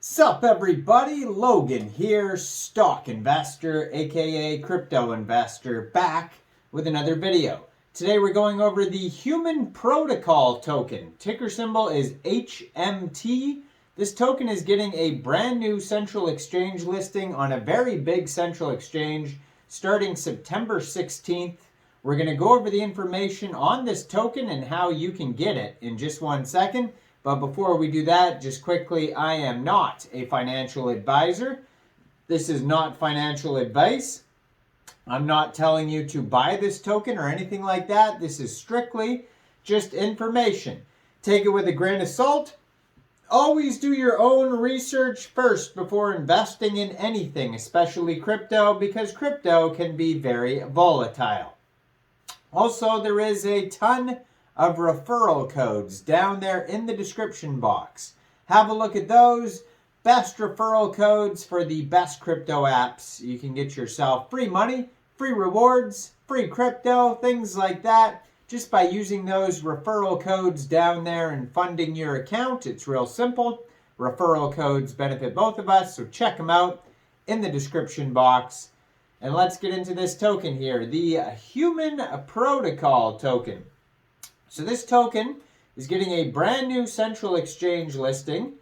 Sup everybody, Logan here, stock investor aka crypto investor, back with another video. Today we're going over the Human Protocol token. Ticker symbol is HMT. This token is getting a brand new central exchange listing on a very big central exchange starting September 16th. We're going to go over the information on this token and how you can get it in just 1 second. But before we do that, just quickly, I am not a financial advisor. This is not financial advice. I'm not telling you to buy this token or anything like that. This is strictly just information. Take it with a grain of salt. Always do your own research first before investing in anything, especially crypto, because crypto can be very volatile. Also, there is a ton of referral codes down there in the description box. Have a look at those. Best referral codes for the best crypto apps. You can get yourself free money, free rewards, free crypto, things like that, just by using those referral codes down there and funding your account. It's real simple. Referral codes benefit both of us, so check them out in the description box. And let's get into this token here, the Human Protocol token. So this token is getting a brand new central exchange listing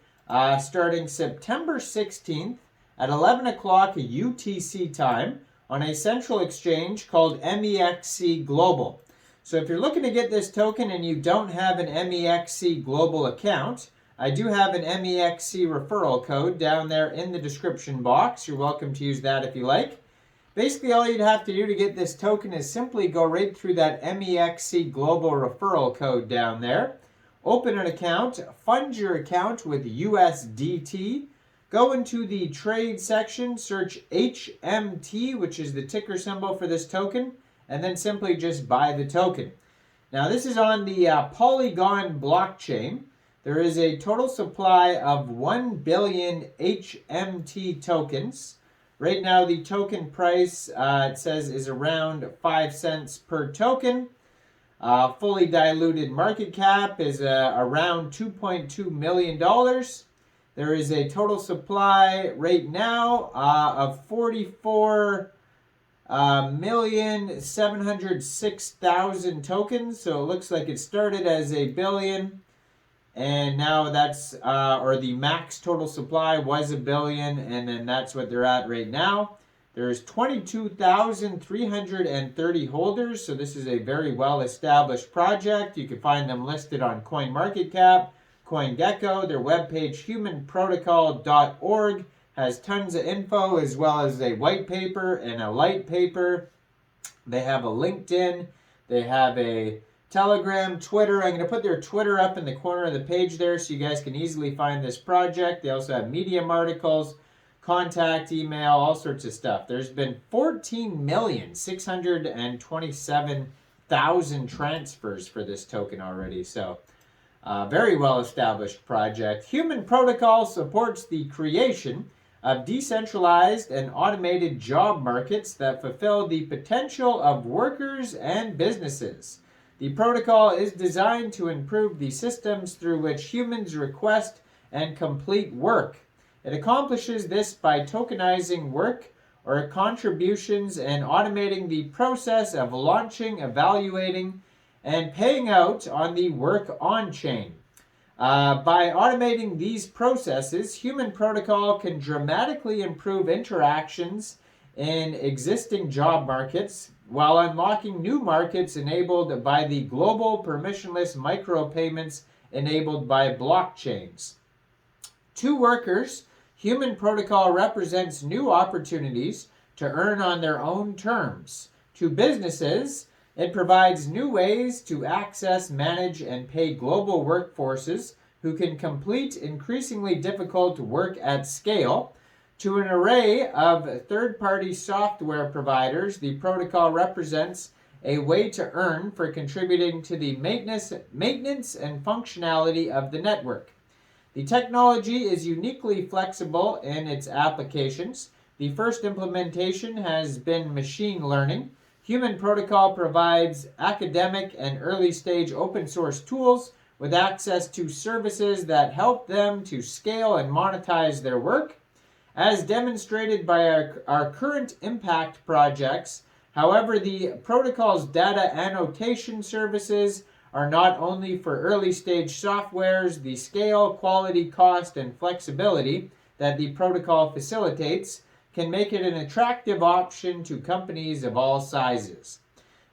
starting September 16th at 11 o'clock UTC time on a central exchange called Mexc Global. So if you're looking to get this token and you don't have an Mexc Global account, I do have an Mexc referral code down there in the description box. You're welcome to use that if you like. Basically, all you'd have to do to get this token is simply go right through that Mexc Global referral code down there. Open an account, fund your account with USDT. Go into the trade section, search HMT, which is the ticker symbol for this token, and then simply just buy the token. Now, this is on the Polygon blockchain. There is a total supply of 1 billion HMT tokens. Right now, the token price, it says, is around 5 cents per token. Fully diluted market cap is around $2.2 million. There is a total supply right now of 44,706,000 tokens. So it looks like it started as a billion. And now that's, or the max total supply was 1 billion, and then that's what they're at right now. There's 22,330 holders, so this is a very well-established project. You can find them listed on CoinMarketCap, CoinGecko. Their webpage, humanprotocol.org, has tons of info, as well as a white paper and a light paper. They have a LinkedIn. They have a Telegram, Twitter. I'm going to put their Twitter up in the corner of the page there so you guys can easily find this project. They also have Medium articles, contact, email, all sorts of stuff. There's been 14,627,000 transfers for this token already. So, very well-established project. Human Protocol supports the creation of decentralized and automated job markets that fulfill the potential of workers and businesses. The protocol is designed to improve the systems through which humans request and complete work. It accomplishes this by tokenizing work or contributions and automating the process of launching, evaluating, and paying out on the work on-chain. By automating these processes, Human Protocol can dramatically improve interactions in existing job markets, while unlocking new markets enabled by the global permissionless micropayments enabled by blockchains. To workers, Human Protocol represents new opportunities to earn on their own terms. To businesses, it provides new ways to access, manage, and pay global workforces who can complete increasingly difficult work at scale. To an array of third-party software providers, the protocol represents a way to earn for contributing to the maintenance and functionality of the network. The technology is uniquely flexible in its applications. The first implementation has been machine learning. Human Protocol provides academic and early-stage open-source tools with access to services that help them to scale and monetize their work. As demonstrated by our current impact projects, however, the protocol's data annotation services are not only for early-stage softwares. The scale, quality, cost, and flexibility that the protocol facilitates can make it an attractive option to companies of all sizes.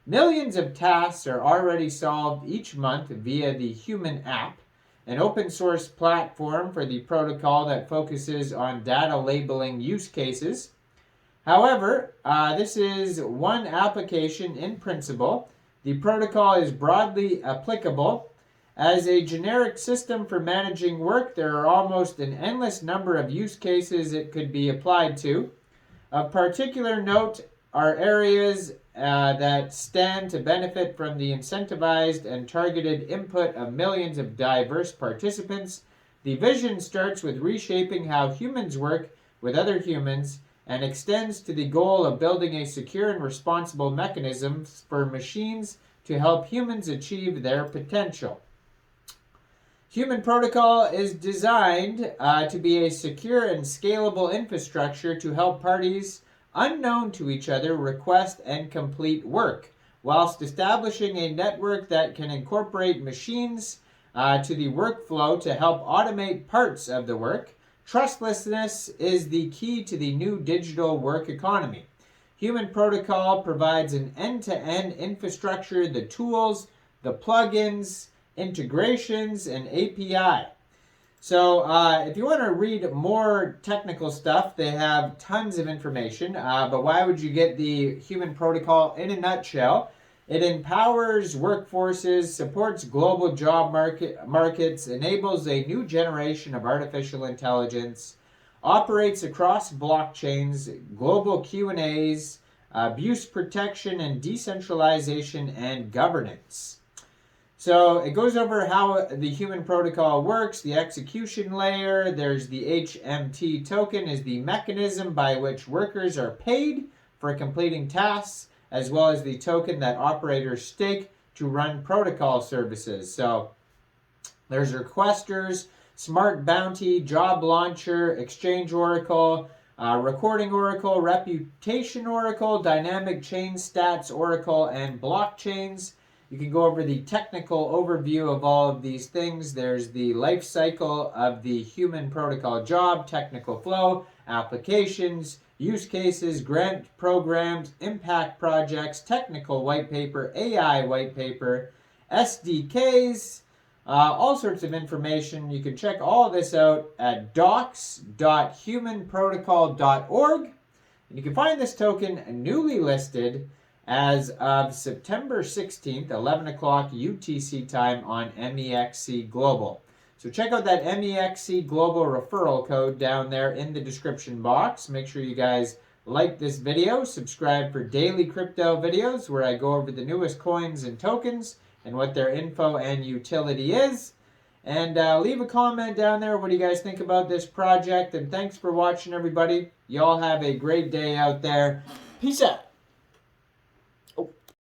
Millions of tasks are already solved each month via the Human app, an open-source platform for the protocol that focuses on data labeling use cases. However, this is one application in principle. The protocol is broadly applicable. As a generic system for managing work, there are almost an endless number of use cases it could be applied to. Of particular note are areas that stand to benefit from the incentivized and targeted input of millions of diverse participants. The vision starts with reshaping how humans work with other humans and extends to the goal of building a secure and responsible mechanism for machines to help humans achieve their potential. Human Protocol is designed to be a secure and scalable infrastructure to help parties unknown to each other request and complete work, whilst establishing a network that can incorporate machines to the workflow to help automate parts of the work. Trustlessness is the key to the new digital work economy. Human Protocol provides an end-to-end infrastructure, the tools, the plugins, integrations, and API. So if you want to read more technical stuff, they have tons of information. But why would you get the Human Protocol in a nutshell? It empowers workforces, supports global job markets, enables a new generation of artificial intelligence, operates across blockchains, global Q&As, abuse protection and decentralization and governance. So it goes over how the Human Protocol works, the execution layer. There's the HMT token is the mechanism by which workers are paid for completing tasks, as well as the token that operators stake to run protocol services. So there's requesters, smart bounty, job launcher, exchange oracle, recording oracle, reputation oracle, dynamic chain stats oracle, and blockchains. You can go over the technical overview of all of these things. There's the life cycle of the Human Protocol job, technical flow, applications, use cases, grant programs, impact projects, technical white paper, AI white paper, SDKs, all sorts of information. You can check all this out at docs.humanprotocol.org. And you can find this token newly listed as of September 16th, 11 o'clock UTC time on Mexc Global. So check out that Mexc Global referral code down there in the description box. Make sure you guys like this video, subscribe for daily crypto videos where I go over the newest coins and tokens and what their info and utility is. And leave a comment down there. What do you guys think about this project? And thanks for watching, everybody. Y'all have a great day out there. Peace out.